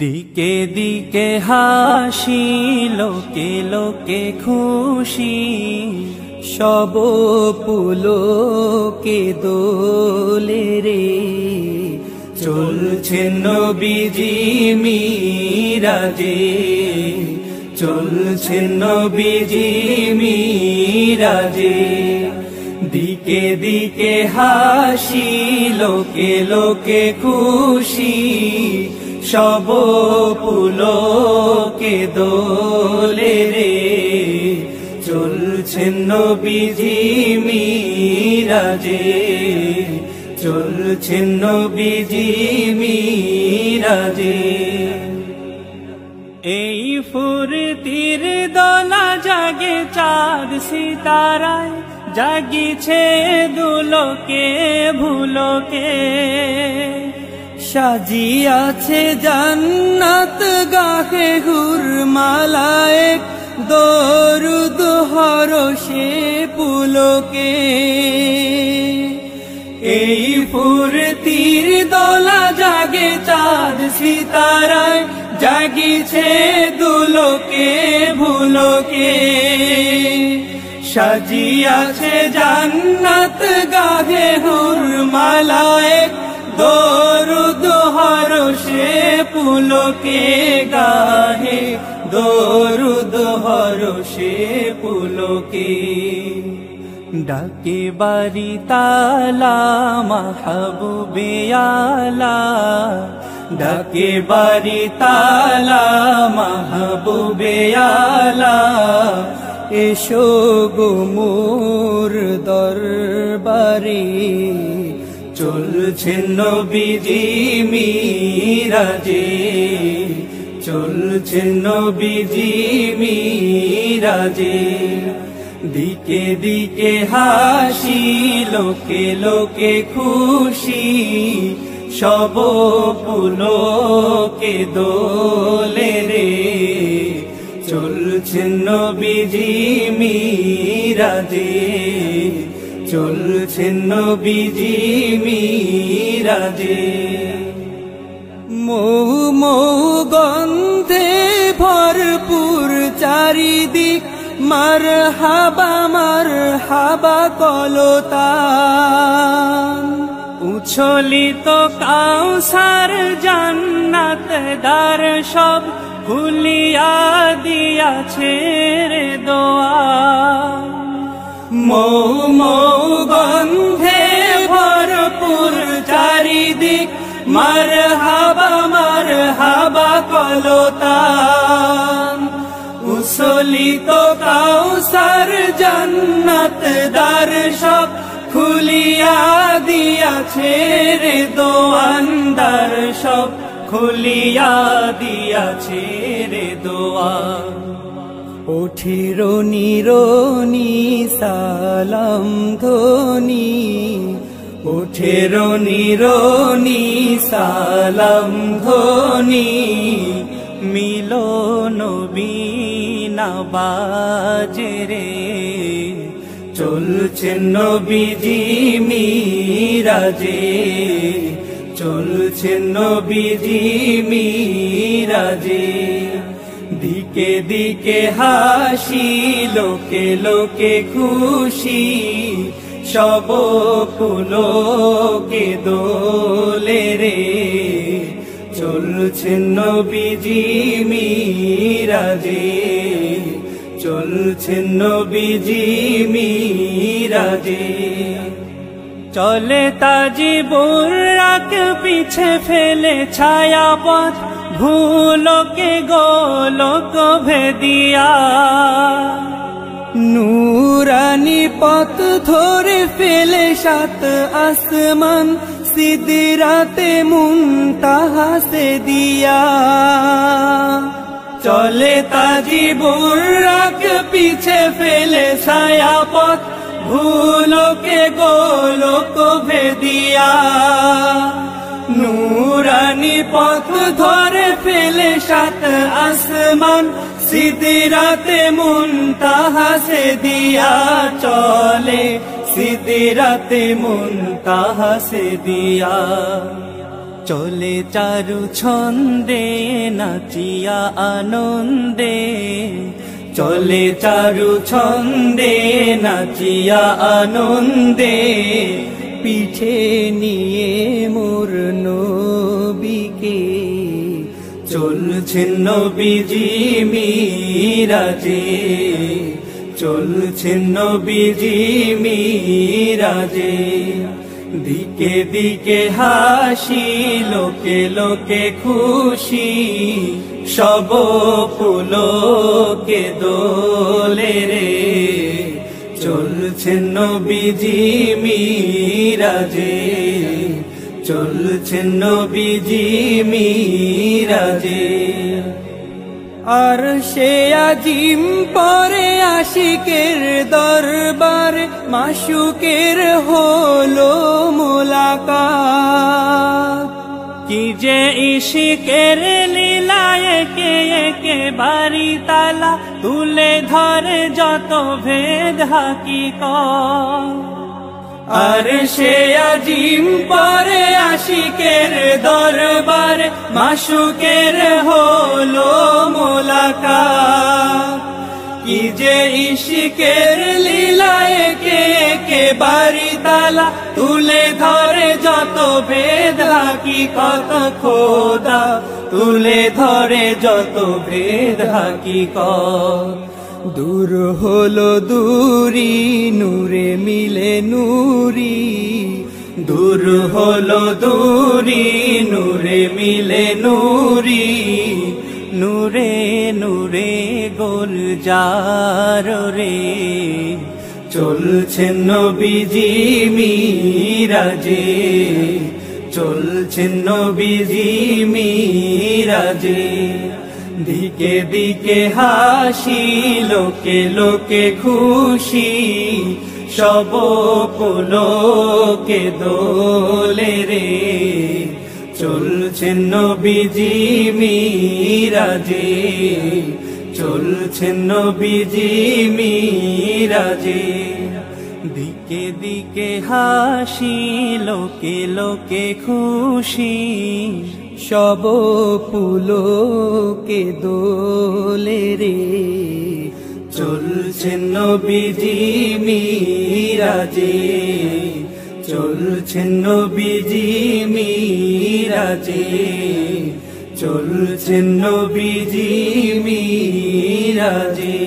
দিকে দিকে হাসি লোকে লোকে খুশি সব পুলকে দোলে রে চলছে নবীজি মিরাজে চলছে নবীজি মিরাজে দিকে দিকে হাসি লোকে লোকে খুশি সব পুলকে দোলে রে চলছে নবীজি মিরাজে চলছে নবীজি মিরাজে এই ফুরতির দোলা জাগে চাঁদ সিতারায় জাগিছে দুলোকে ভুলোকে সাজিয়াছে জান্নাত গাহে হুরমালায় দরুদ হরষে পুলকে এই ফুরতির দোলা জাগে চাঁদ সিতারায় জাগিছে দুলোকে ভুলোকে সাজিয়াছে জান্নাত গাহে হুরমালায় দরুদ হরষে পুলকে গাহে দরুদ হরষে পুলকে ডাকে বাড়ি তালা মাহবুবে আলা ডাকে বাড়ি তালা মাহবুবে আলা এসো গো মোর দরবারে চলছে নবীজি মিরাজে চলছে নবীজি মিরাজে দিকে দিকে হাসি লোকে লোকে খুশি সব পুলকে দোলে রে চলছে নবীজি মিরাজে চলছে নবীজি মিরাজে মৌ মৌ গন্ধে ভরপুর চারিদিক মারহাবা কলতান উছলিত কাউসার জান্নাত দ্বার সব খুলিয়া দিয়াছে রে দোয়ার মৌ মৌ গন্ধে ভরপুর চারিদিক মারহাবা কলতান উছলিত কাউসার জান্নাত দ্বার সব খুলিয়া দিয়াছে রে দোয়ানদার সব খুলিয়া দিয়াছে রে দোয়ান ওঠির নিরনি সালাম ধ্বনি ওঠের নিরনি সালাম ধ্বনি মিলন বিনা বাজে রে চলছে নবীজি মিরাজে চলছে নবীজি মিরাজে দিকে দিকে হাসি লোকে লোকে খুশি সব পুলকে দোলে রে চলছে নবীজি মিরাজে চলছে নবীজি মিরাজে চলে তাজি বুরাক পিছে ফেলে ছায়া পথ ভুলোকে গোলোক ভেদিয়া নূরানি পথ ধরে ফেলে সাত আসমান সিদরাতে মুনতাহা সে দিয়া চলে তাজি বুরাক পিছে ফেলে ছায়া পথ ভুলোকে গোলোক ভেদিয়া নূরানি পথ ধরে ফেলে সাত আসমান সিদরাতে মুনতাহা সে দিয়া চলে সিদরাতে মুনতাহা সে দিয়া চলে চারু ছন্দে নাচিয়া আনন্দে, চলে চারু ছন্দে নাচিয়া আনন্দে, পিঠে নিয়ে মোর নবীকে চলছেন নবীজি মিরাজে, চলছেন নবীজি মিরাজে। দিকে দিকে হাসি লোকে লোকে খুশি, সব পুলকে দোলে রে, চলছেন নবীজি মিরাজে, চলছেন নবীজি মিরাজে। আর সে আজিম পরে আশিকের দরবারে মাশুকের হলো মুলাকাত, কি যে ইশিকের লীলায় একে একে বাড়ি তালা তুলে ধরে যত ভেদ হাকিকত। আর সে আজিম পরে আশিকের দরবারে মাশুকের হলো মুলাকাত, কি যে ইশিকের লীলায় একে একে বাড়ি তালা তুলে ধরে যত ভেদ হাকিকত খোদা, তুলে ধরে যত ভেদ হাকিকত। দূর হলো দূরি নূরে মিলে নূরি, দূর হলো দূরি নূরে মিলে নূরি, নূরে নূরে গুলজার রে, চলছেন নবীজি মিরাজে, চলছেন নবীজি মিরাজে। দিকে দিকে হাসি লোকে লোকে খুশি, সব পুলকে দোলে রে, চলছেন নবীজি মিরাজে, চলছেন নবীজি মিরাজে। দিকে দিকে হাসি লোকে লোকে খুশি, সব পুলকে দোলে রে, চলছেন নবীজি মিরাজে, চলছেন নবীজি মিরাজে, চলছেন নবীজি মিরাজে।